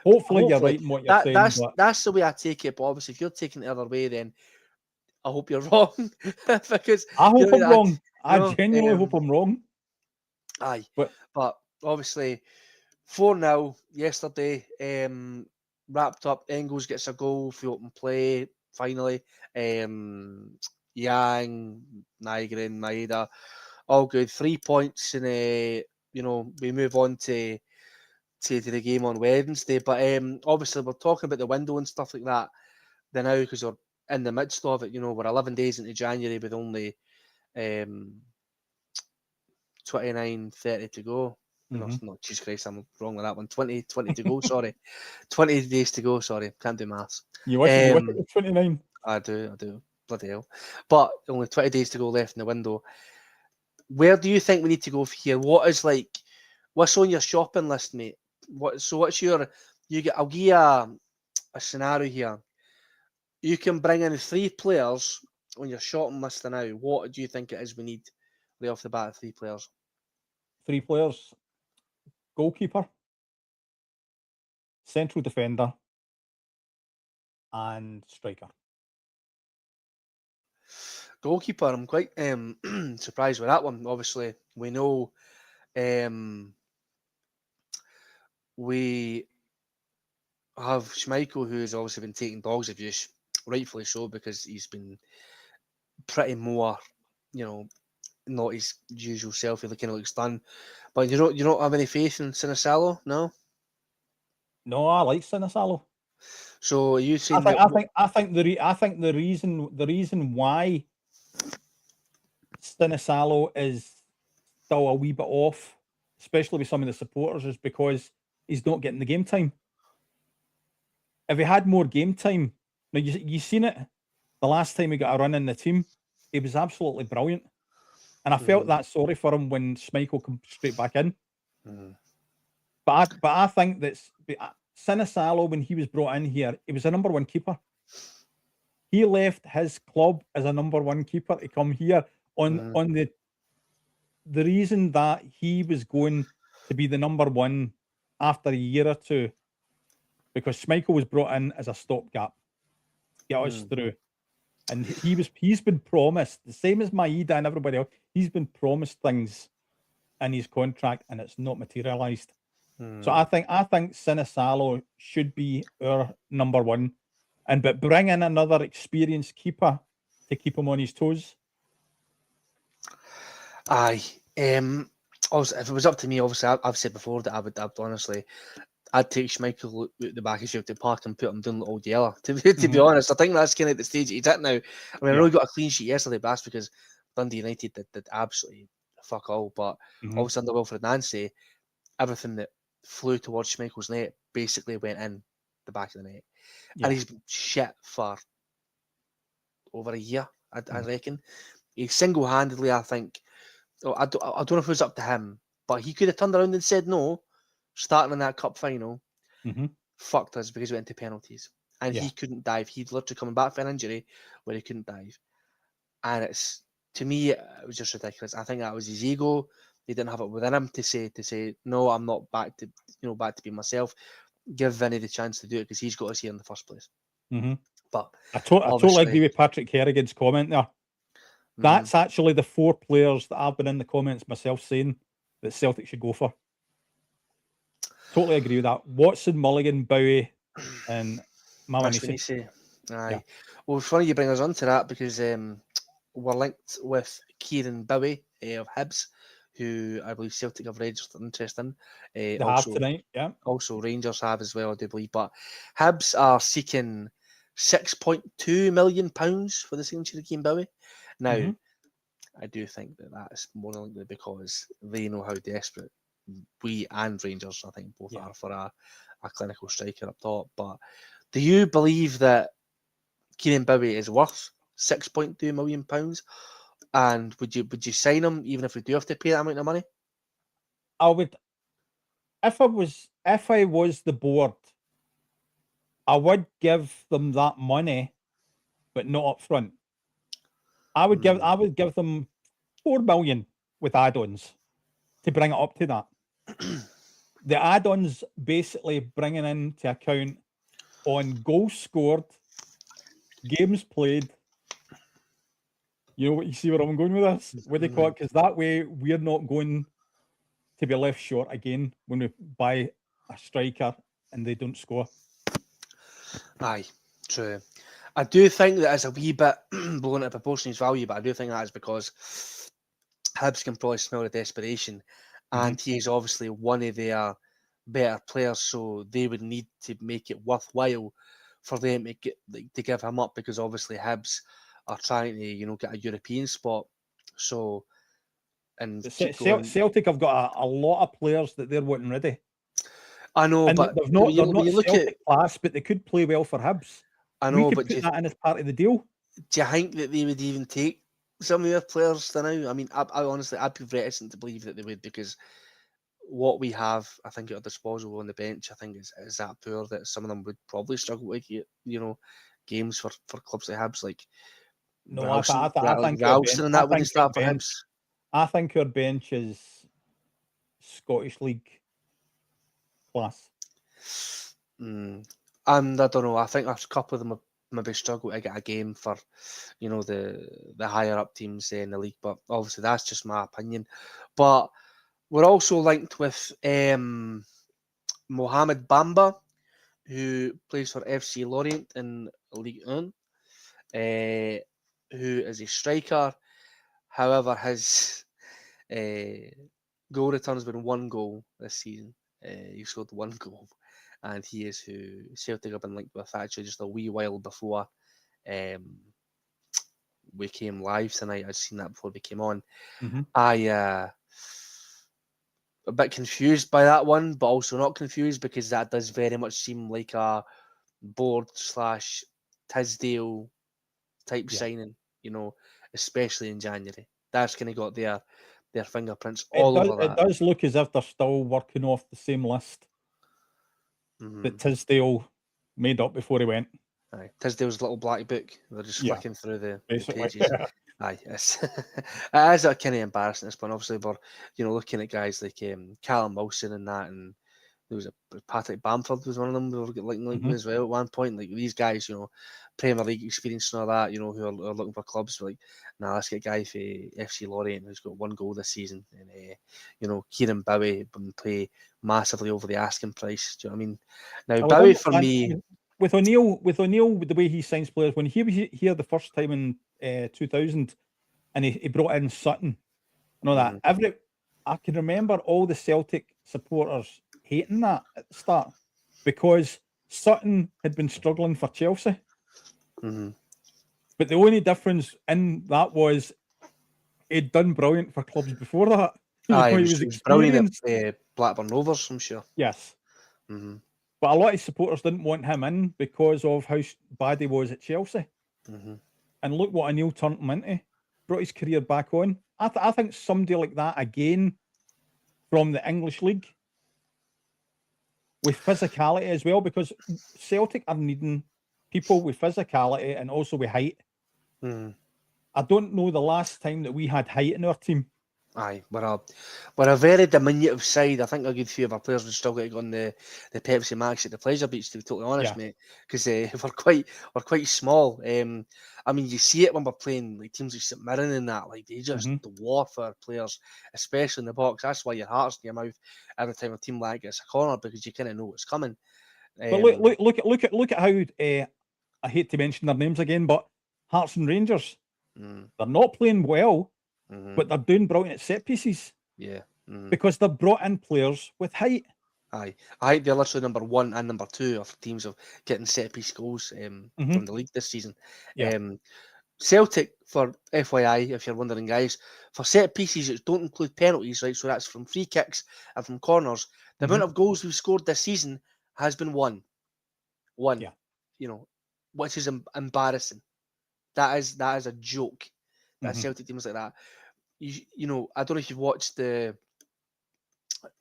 B: Hopefully you're right in what you're saying.
A: That's the way I take it. But obviously, if you're taking it the other way, then I hope you're wrong. Because
B: I hope I'm wrong. I genuinely hope I'm wrong.
A: Aye, but obviously 4-0 yesterday. Wrapped up. Engels gets a goal for open play. Finally, Yang, Nygren, Maeda, all good. 3 points, and you know, we move on to the game on Wednesday. But obviously we're talking about the window and stuff like that now, because we're in the midst of it. You know, we're 11 days into January with only 29, 30 to go. No, Jesus Christ, I'm wrong with that one. 20 to go, sorry. 20 days to go, sorry. Can't do maths.
B: You wish it was 29.
A: I do. Bloody hell. But only 20 days to go left in the window. Where do you think we need to go from here? What's on your shopping list, mate? What's your? I'll give you a scenario here. You can bring in 3 players on your shopping list now. What do you think it is we need right off the bat? 3 players.
B: 3 players. Goalkeeper, central defender, and striker.
A: Goalkeeper, I'm quite surprised with that one. Obviously, we know we have Schmeichel, who has obviously been taking dogs abuse, rightfully so, because he's been pretty more, you know, not his usual self. He kind of looks done. But you don't have any faith in Sinisalo, no?
B: No, I like Sinisalo.
A: So are you saying
B: I think the reason why Sinisalo is still a wee bit off, especially with some of the supporters, is because he's not getting the game time. If he had more game time, now you seen it the last time he got a run in the team, he was absolutely brilliant, and I felt that sorry for him when Schmeichel come straight back in. But I think that Sinisalo, when he was brought in here, he was a number 1 keeper. He left his club as a #1 keeper to come here on the reason that he was going to be the #1 after a year or two, because Schmeichel was brought in as a stopgap, get us through. And he's been promised, the same as Maeda and everybody else, he's been promised things in his contract and it's not materialised. So I think Sinisalo should be our #1, but bring in another experienced keeper to keep him on his toes.
A: Aye. Also, if it was up to me, obviously, I've said before that I'd honestly, I'd take Schmeichel at the back of Celtic Park and put him down the old Yeller. To be honest, I think that's kind of the stage he's at now. I mean, I know he got a clean sheet yesterday, but that's because Dundee United did absolutely fuck all. But obviously under Wilfred Nancy, everything that flew towards Schmeichel's net basically went in the back of the net. And he's been shit for over a year, I reckon. He single-handedly, I think, I don't know if it was up to him, but he could have turned around and said no, starting in that cup final, fucked us because we went into penalties. And he couldn't dive. He'd literally coming back from an injury where he couldn't dive. And to me, it was just ridiculous. I think that was his ego. He didn't have it within him to say no, I'm not back to being myself. Give Vinny the chance to do it because he's got us here in the first place. But
B: I totally agree with Patrick Kerrigan's comment there. That's actually the 4 players that I've been in the comments myself saying that Celtic should go for. Totally agree with that. Watson, Mulligan, Bowie, and Mawanisi.
A: Aye. Yeah. Well, it's funny you bring us on to that because we're linked with Kieran Bowie of Hibs, who I believe Celtic have registered interest in.
B: They have tonight, yeah.
A: Also, Rangers have as well, I do believe. But Hibs are seeking £6.2 million for the signature of Kieran Bowie. Now, I do think that is more than likely because they know how desperate we and Rangers, I think, both are for a clinical striker up top. But do you believe that Kieran Bowie is worth £6.2 million? And would you sign him even if we do have to pay that amount of money?
B: I would, if I was the board, I would give them that money, but not up front. I would give them 4 million with add-ons to bring it up to that. The add-ons basically bringing into account on goals scored, games played. You see where I'm going with this? What they call it? Because that way we're not going to be left short again when we buy a striker and they don't score.
A: Aye, true. I do think that it's a wee bit blown out of proportion his value, but I do think that is because Hibs can probably smell the desperation, and he is obviously one of their better players, so they would need to make it worthwhile for them to give him up, because obviously Hibs are trying to get a European spot. So, and
B: Celtic have got a lot of players that they're wanting ready.
A: I know,
B: and
A: but
B: they're not Celtic class, but they could play well for Hibs.
A: I know,
B: we could put that in as part of the deal.
A: Do you think that they would even take some of their players now? I mean, I honestly, I'd be reticent to believe that they would, because what we have, I think, at our disposal on the bench, I think is that poor that some of them would probably struggle to get, games for clubs like Hibs, like
B: I think
A: Ralston and that wouldn't start for Hibs.
B: I think our bench is Scottish League class.
A: And I don't know. I think a couple of them have maybe struggled to get a game for, the higher up teams in the league. But obviously, that's just my opinion. But we're also linked with Mohamed Bamba, who plays for FC Lorient in Ligue 1, who is a striker. However, his goal return has been 1 goal this season. He scored 1 goal, and he is who Celtic have been linked with actually just a wee while before we came live tonight. I'd seen that before we came on. I a bit confused by that one, but also not confused, because that does very much seem like a board / Tisdale type signing, especially in January. That's kind of got their fingerprints all over that.
B: It does look as if they're still working off the same list that Tisdale made up before he went.
A: Aye, Tisdale's little black book. They're just
B: Yeah,
A: flicking through the
B: basically.
A: pages. Aye, it's it is a kind of embarrassing this one. Obviously, we're looking at guys like Callum Wilson and that, and there was a Patrick Bamford was one of them. We were linked as well at one point. Like these guys, Premier League experience and all that. Who are looking for clubs. Like, nah, let's get a guy for FC Lorient who's got 1 goal this season, and Kieran Bowie can play massively over the asking price. Do you know what I mean? Now
B: I would
A: Bowie for
B: understand
A: me.
B: with O'Neill, with the way he signs players, when he was here the first time in 2000, and he brought in Sutton and all that. I can remember all the Celtic supporters hating that at the start because Sutton had been struggling for Chelsea. But the only difference in that was he'd done brilliant for clubs before that.
A: He
B: was
A: was brilliant
B: experienced.
A: at Blackburn Rovers, I'm sure.
B: Yes. But a lot of supporters didn't want him in because of how bad he was at Chelsea. And look what O'Neill turned him into. Brought his career back on. I think somebody like that again from the English league with physicality as well, because Celtic are needing people with physicality and also with height. I don't know the last time that we had height in our team.
A: Aye, we're a very diminutive side. I think a good few of our players would struggle to go on the Pepsi Max at the pleasure beach, to be totally honest, mate. Because we're quite small. I mean, you see it when we're playing like teams like St Mirren and that. Like they just dwarf our players, especially in the box. That's why your heart's in your mouth every time a team like gets a corner, because you kind of know what's coming.
B: But look at how I hate to mention their names again, but Hearts and Rangers, they're not playing well, but they're doing brilliant at set pieces.
A: Yeah.
B: Because they've brought in players with height.
A: Aye, I think they're literally number 1 and number 2 of teams of getting set piece goals from the league this season. Celtic, for FYI, if you're wondering, guys, for set pieces which don't include penalties, right? So that's from free kicks and from corners. The amount of goals we've scored this season has been one. Which is embarrassing. That is a joke. That Celtic teams like that. I don't know if you've watched the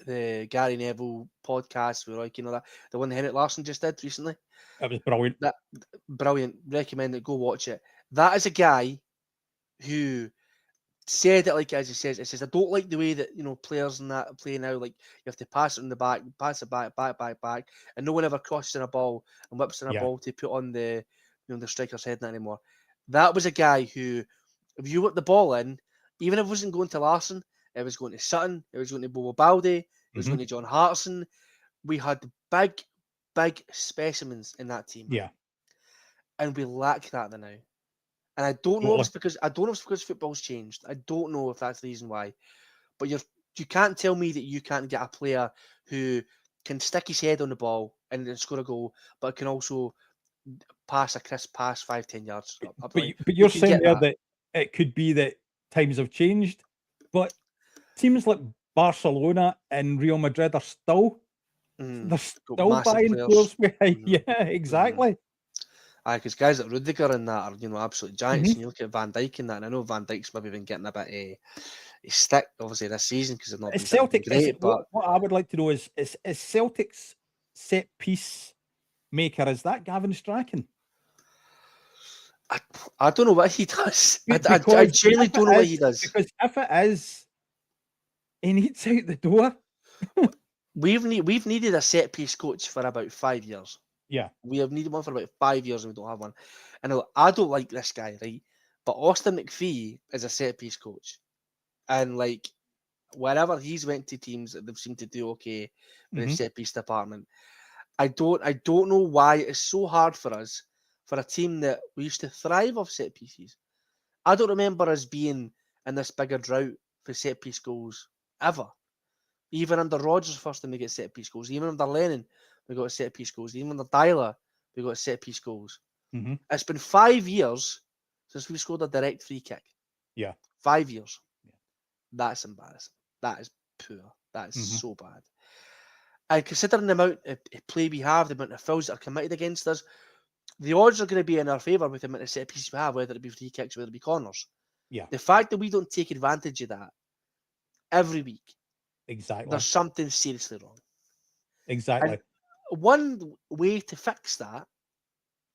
A: Gary Neville podcast with that the one that Henrik Larsson just did recently.
B: That was brilliant.
A: Brilliant. Recommend it. Go watch it. That is a guy who said it like as he says. It says, I don't like the way that players and that play now. Like you have to pass it in the back, pass it back, and no one ever crosses in a ball and whips in a ball to put on the the striker's head anymore. That was a guy who, if you whip the ball in, even if it wasn't going to Larsson, it was going to Sutton, it was going to Bobo Balde, it was going to John Hartson. We had big specimens in that team.
B: Yeah.
A: And we lack that now. And I don't know if it's because football's changed. I don't know if that's the reason why. But you can't tell me that you can't get a player who can stick his head on the ball and then score a goal, but can also pass a crisp pass 5-10 yards.
B: But you're saying there that it could be that times have changed, but teams like Barcelona and Real Madrid are still buying players with height. Yeah, exactly.
A: Because guys like Rudiger and that are absolute giants. And you look at Van Dijk and that, and I know Van Dijk's maybe been getting a bit a stick obviously this season because they've not been
B: Celtic.
A: Great. But
B: what I would like to know is Celtic's set piece maker, is that Gavin Strachan?
A: I don't know what he does. I genuinely don't know what he does.
B: Because if it is, he needs out the door.
A: We've needed a set piece coach for about 5 years.
B: Yeah.
A: We have needed one for about 5 years and we don't have one. And I don't like this guy, right? But Austin McPhee is a set piece coach. And like wherever he's went to teams, they've seemed to do okay in the set piece department. I don't know why it's so hard for us, for a team that we used to thrive off set pieces. I don't remember us being in this bigger drought for set piece goals ever. Even under Rodgers, first time we get set piece goals. Even under Lennon, we got set piece goals. Even under Dyler, we got set piece goals. It's been 5 years since we scored a direct free kick.
B: Yeah.
A: 5 years. Yeah. That's embarrassing. That is poor. That is so bad. And considering the amount of play we have, the amount of fouls that are committed against us, the odds are going to be in our favour with the amount of set pieces we have, whether it be free kicks, whether it be corners.
B: Yeah.
A: The fact that we don't take advantage of that every week,
B: exactly,
A: there's something seriously wrong.
B: Exactly.
A: And one way to fix that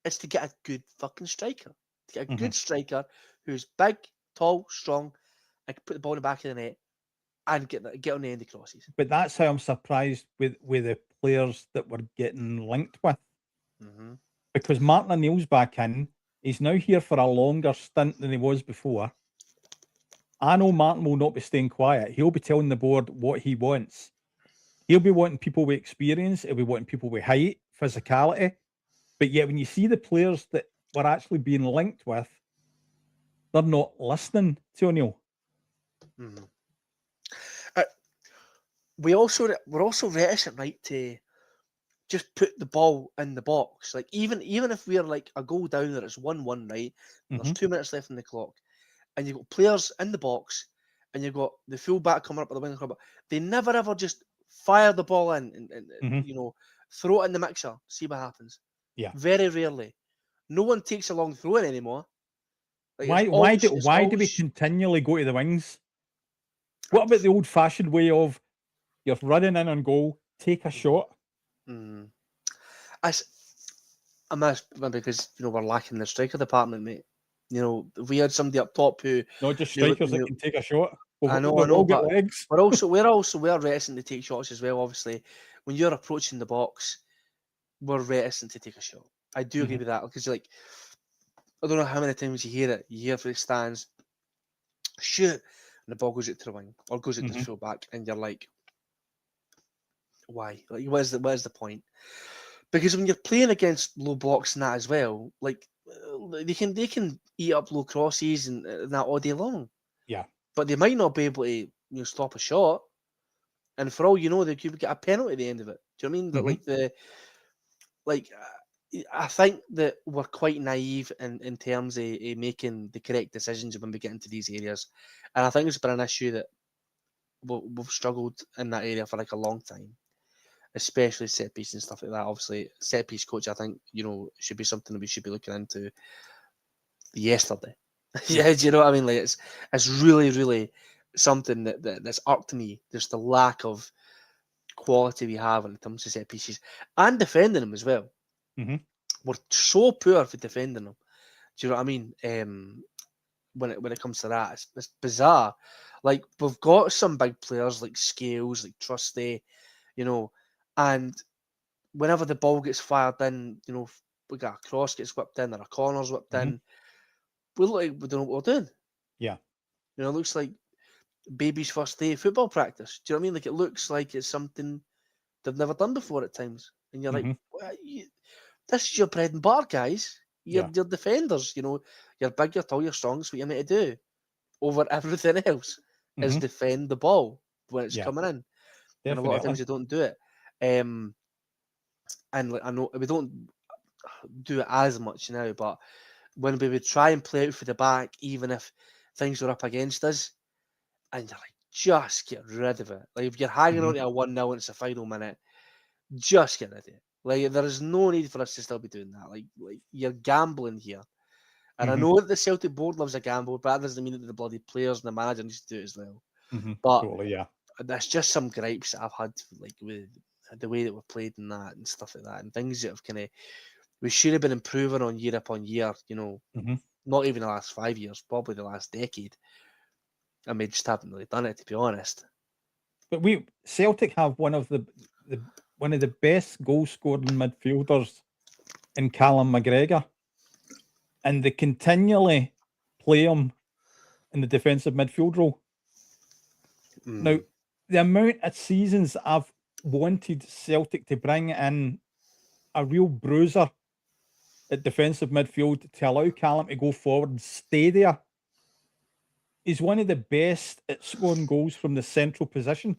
A: is to get a good fucking striker. To get a good striker who's big, tall, strong, and can put the ball in the back of the net and get on the end of crosses.
B: But that's how I'm surprised with the players that we're getting linked with. Because Martin O'Neill's back in. He's now here for a longer stint than he was before. I know Martin will not be staying quiet. He'll be telling the board what he wants. He'll be wanting people with experience. He'll be wanting people with height, physicality. But yet when you see the players that we're actually being linked with, they're not listening to O'Neill.
A: We're also reticent, right, to just put the ball in the box. Like even if we're like a goal down or it's 1-1, right? And there's 2 minutes left on the clock, and you've got players in the box, and you've got the full back coming up at the wing club. They never ever just fire the ball in and you know, throw it in the mixer, see what happens.
B: Yeah.
A: Very rarely. No one takes a long throw in anymore.
B: Like, why do we continually go to the wings? What about the old-fashioned way of you're running in on goal, take a shot?
A: I must, because you know we're lacking the striker department, mate. You know, if we had somebody up top who
B: not just strikers that can take a shot.
A: I know, but legs. we're reticent to take shots as well. Obviously, when you're approaching the box, we're reticent to take a shot. I do agree with that, because like I don't know how many times you hear it. You hear for the stands, shoot, and the ball goes out to the wing or goes out to the full back, and you're like, why? Like, where's the point? Because when you're playing against low blocks and that as well, like they can eat up low crosses and that all day long.
B: Yeah,
A: but they might not be able to stop a shot, and for all you know, they could get a penalty at the end of it. Do you know what I mean? That I think that we're quite naive in terms of making the correct decisions when we get into these areas, and I think it's been an issue that we've struggled in that area for like a long time. Especially set piece and stuff like that. Obviously, set piece coach, I think, should be something that we should be looking into yesterday. Yeah, do you know what I mean? Like it's really, really something that's irked me. There's the lack of quality we have in terms of set pieces and defending them as well. We're so poor for defending them. Do you know what I mean? When it comes to that, it's bizarre. Like, we've got some big players like Scales, like Trusty, and whenever the ball gets fired in, we got a cross gets whipped in or a corner's whipped in, we look like we don't know what we're doing.
B: Yeah.
A: It looks like baby's first day of football practice. Do you know what I mean? Like, it looks like it's something they've never done before at times. And you're like, well, this is your bread and butter, guys. You're defenders, you're big, you're tall, you're strong. That's what you're meant to do. Over everything else is defend the ball when it's coming in. Definitely. And a lot of times you don't do it. And like, I know we don't do it as much now, but when we would try and play out for the back, even if things were up against us, and you're like, just get rid of it. Like, if you're hanging on to a 1-0 and it's a final minute, just get rid of it. Like, there is no need for us to still be doing that. Like you're gambling here. And I know that the Celtic board loves a gamble, but that doesn't mean that the bloody players and the manager needs to do it as well. But
B: totally,
A: that's just some gripes that I've had, like, with the way that we've played and that and stuff like that, and things that have we should have been improving on year upon year. Not even the last 5 years, probably the last decade. And we just haven't really done it, to be honest.
B: But Celtic have one of the best goal scoring midfielders in Callum McGregor, and they continually play him in the defensive midfield role. Now, the amount of seasons I've wanted Celtic to bring in a real bruiser at defensive midfield to allow Callum to go forward and stay there. He's one of the best at scoring goals from the central position.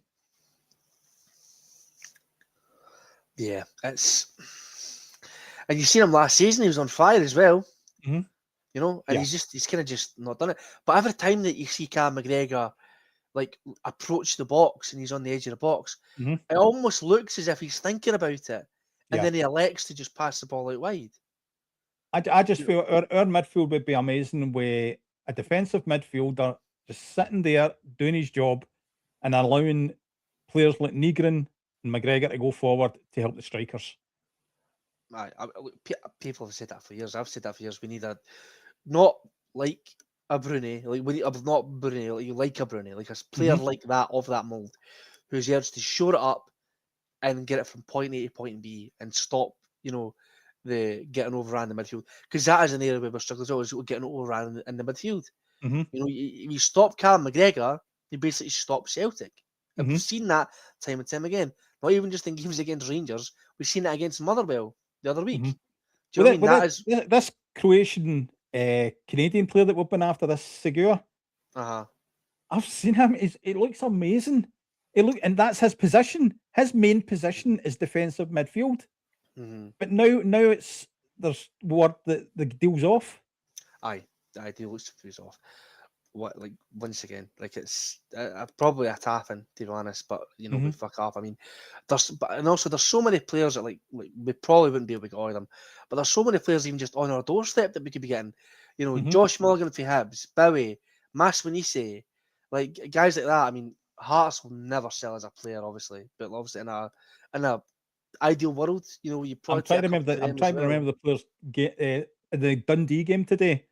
A: Yeah, and you seen him last season, he was on fire as well. And he's kind of just not done it. But every time that you see Cam McGregor like approach the box and he's on the edge of the box, it almost looks as if he's thinking about it, and then he elects to just pass the ball out wide.
B: I just feel our midfield would be amazing with a defensive midfielder just sitting there doing his job and allowing players like Negrin and McGregor to go forward to help the strikers.
A: look, people have said that for years. I've said that for years. We need not like a Brunei, like we need, not Brunei, like a Brunei, like a player like that of that mould, who's there to shore it up and get it from point A to point B and stop, the getting overran in the midfield, because that is an area where we're struggling as well, is getting overran in the midfield. You stop Callum McGregor, you basically stop Celtic. And we've seen that time and time again. Not even just in games against Rangers, we've seen it against Motherwell the other week. Do you know what I mean?
B: This Croatian Canadian player that we've been after, this Segura. I've seen him. It looks amazing. And that's his position. His main position is defensive midfield. But now there's word that the deal's off.
A: Aye, deal looks off. Once again, it's probably a tapping, to be honest, but we fuck off. I mean, there's so many players that like we probably wouldn't be able to get all of them, but there's so many players even just on our doorstep that we could be getting. Josh Mulligan for Hibs, Bowie, Maswinise, like guys like that. I mean, Hearts will never sell as a player, obviously, but obviously in a ideal world, you probably.
B: I'm trying to remember the players in the Dundee game today.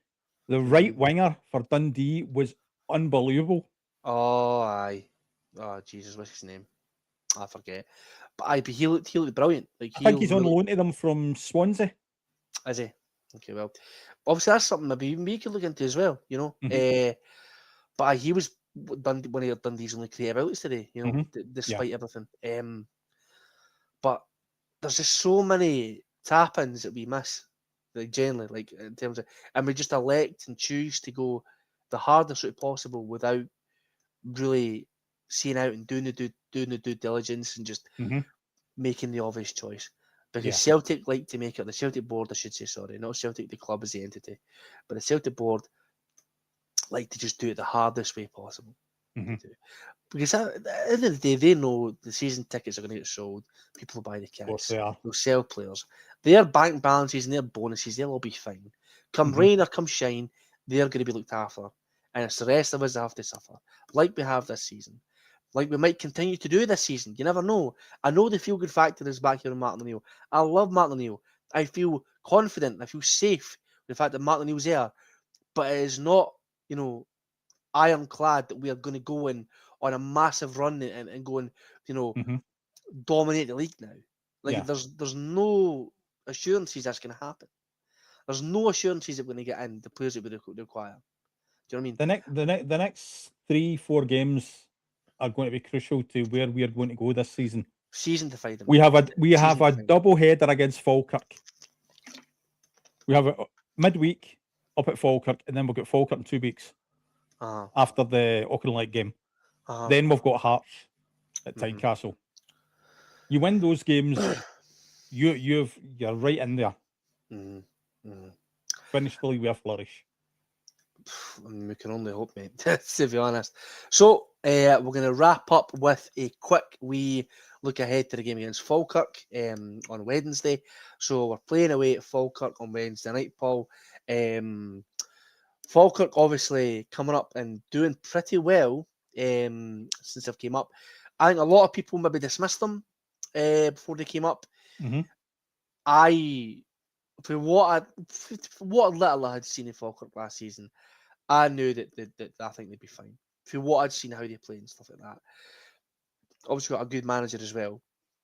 B: The right winger for Dundee was unbelievable.
A: Oh, aye. Oh, Jesus, what's his name? I forget. But he looked brilliant.
B: I think he's on loan to them from Swansea.
A: Is he? Okay, well, obviously that's something maybe even we could look into as well, But he was one of Dundee's only creative outlets today, despite everything. But there's just so many tap-ins that we miss, generally, in terms of, and we just elect and choose to go the hardest route possible without really seeing out and doing the due diligence and just making the obvious choice. Because Celtic like to make it, the Celtic board, I should say, sorry, not Celtic the club as the entity, but the Celtic board like to just do it the hardest way possible. Because at the end of the day, they know the season tickets are going to get sold. People will buy the kits. They'll sell players. Their bank balances and their bonuses, they'll all be fine. Come rain or come shine, they're going to be looked after. And it's the rest of us that have to suffer, like we have this season. Like we might continue to do this season. You never know. I know the feel-good factor is back here on Martin O'Neill. I love Martin O'Neill. I feel confident. I feel safe with the fact that Martin O'Neill's there. But it is not, ironclad that we are going to go in on a massive run and go and, dominate the league now. There's no assurances that's going to happen. There's no assurances that we're going to get in the players that we require. Do you know what I
B: mean? The next 3-4 games are going to be crucial to where we are going to go this season.
A: Season to fight them.
B: We have a double header against Falkirk. We have a midweek up at Falkirk, and then we'll get Falkirk in 2 weeks after the Auckland game. Then we've got Hearts at Tynecastle. You win those games, you're right in there. Finish the league with a flourish.
A: I mean, we can only hope, mate, to be honest. So we're going to wrap up with a quick wee look ahead to the game against Falkirk on Wednesday. So we're playing away at Falkirk on Wednesday night, Paul. Falkirk obviously coming up and doing pretty well since they've came up. I think a lot of people maybe dismissed them before they came up. For what little I had seen in Falkirk last season, I knew that I think they'd be fine. For what I'd seen, how they play and stuff like that. Obviously got a good manager as well.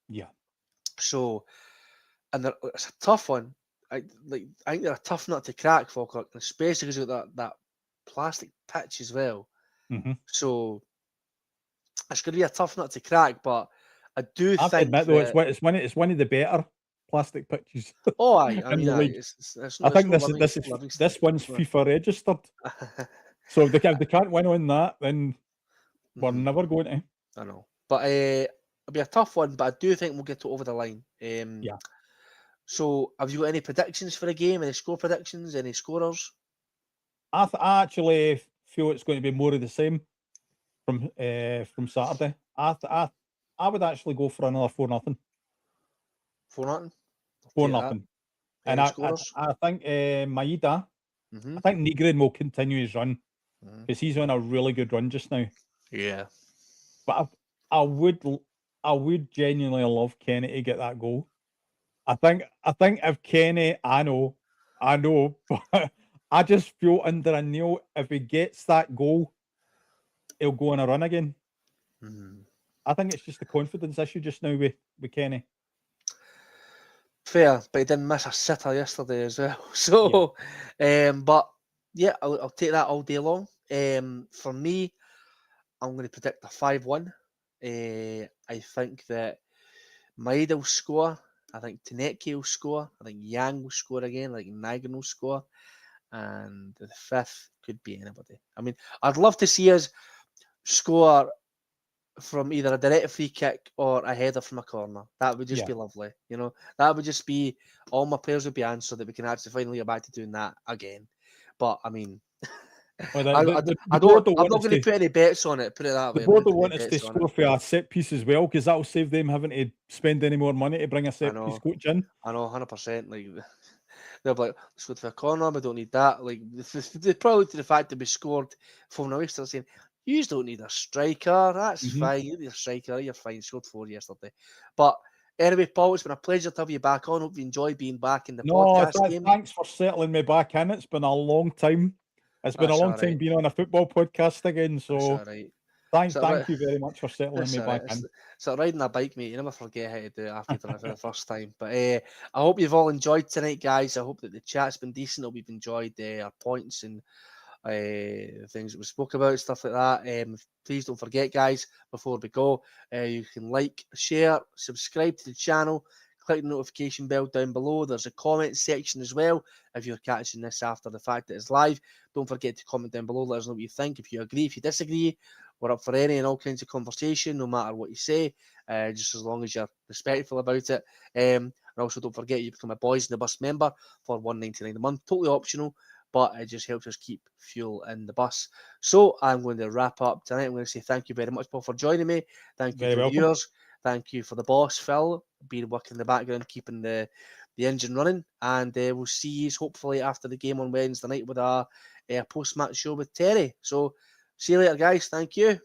B: Yeah.
A: So, and it's a tough one. I think they're a tough nut to crack, Falkirk, especially because of that plastic pitch as well. So it's going to be a tough nut to crack, but I do think.
B: Admit though, it's one of the better plastic pitches.
A: Oh, aye. I mean,
B: I think this one's FIFA registered. So if they can't win on that, then we're never going to.
A: I know, but it'll be a tough one. But I do think we'll get it over the line.
B: Yeah.
A: So, have you got any predictions for the game? Any score predictions? Any scorers?
B: I actually feel it's going to be more of the same from Saturday. I would actually go for another 4-0.
A: 4-0.
B: 4-0. And I think Maeda. I think Negrin will continue his run because he's on a really good run just now.
A: Yeah.
B: But I would genuinely love Kenny to get that goal. I think if Kenny, I know, but I just feel under a nail if he gets that goal, he'll go on a run again.
A: Mm.
B: I think it's just the confidence issue just now with Kenny.
A: Fair, but he didn't miss a sitter yesterday as well. So, but yeah, I'll take that all day long. For me, I'm going to predict a 5-1. I think that Maeda will score. I think Taneki will score. I think Yang will score again. I think Nagan will score. And the fifth could be anybody. I mean, I'd love to see us score from either a direct free kick or a header from a corner. That would just be lovely. You know, that would just be all my prayers would be answered that we can actually finally get back to doing that again. But I mean,
B: Well,
A: I'm
B: the
A: not
B: board will want
A: going
B: us
A: to
B: to
A: put any bets on it. Put it that
B: the
A: way. I'm
B: board
A: not
B: will
A: putting
B: want
A: any
B: us to
A: bets on it.
B: score for a set piece as well, because that'll save them having to spend any more money to bring a set piece coach in.
A: I know, 100%. Like they'll be like, let's go for a corner. We don't need that. Like they probably to the fact that we scored from away, still saying, you don't need a striker. That's fine. You need a striker. You're fine. Scored 4 yesterday. But anyway, Paul, it's been a pleasure to have you back on. Hope you enjoy being back in the podcast game.
B: Thanks for settling me back in. It's been a long time. It's been a long time being on a football podcast again. So
A: That's all right.
B: thank you very much for settling me back in.
A: So riding a bike, mate, you never forget how to do it after you've done it for the first time. But I hope you've all enjoyed tonight, guys. I hope that the chat's been decent. I hope you've enjoyed our points and things that we spoke about, stuff like that. Please don't forget, guys, before we go, you can like, share, subscribe to the channel, click the notification bell down below. There's a comment section as well. If you're catching this after the fact that it's live, don't forget to comment down below. Let us know what you think. If you agree, if you disagree, we're up for any and all kinds of conversation, no matter what you say, just as long as you're respectful about it. And also, don't forget, you become a Boys in the Bus member for $1.99 a month, totally optional, but it just helps us keep fuel in the bus. So I'm going to wrap up tonight. I'm going to say thank you very much, Paul, for joining me. Thank you to the viewers. Thank you for the boss, Phil, being working in the background, keeping the engine running. And we'll see you hopefully after the game on Wednesday night with a post-match show with Terry. So see you later, guys. Thank you.